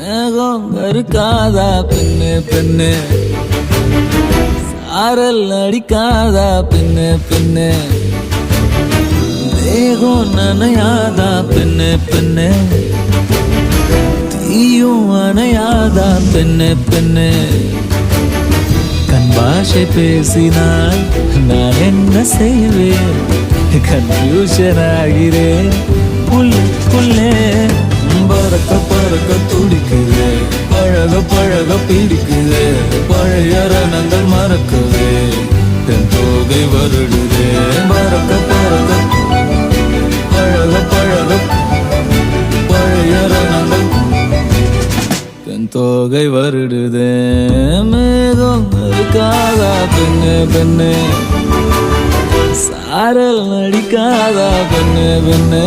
மேகம் கருக்காதா பெண்ணு பெண்ணு, சாரல் அடிக்காதா பெண்ணு பெண்ணு, தேகம் நனையாதா பெண்ணு பெண்ணு, தீயும் அணையாதா பெண்ணு பெண்ணு. கண் பாஷை பேசினால் நான் என்ன செய்வேன், கன்ஃபியூஷன் ஆகிறேன் புல்லுக்குள்ளே. பறக்க பறக்க துடிக்குது, பழக பழக பிடிக்குது, பழைய ரணங்கள் மறக்குது, தென் தோகை வருடுது. பறக்க பறக்க பழக பழக பழைய ரணங்கள் தென் தோகை வருடுது. மேகம் இருக்காதா பெண்ணு பெண்ணு, சாரல் நடிக்காதா பெண்ணு பெண்ணு.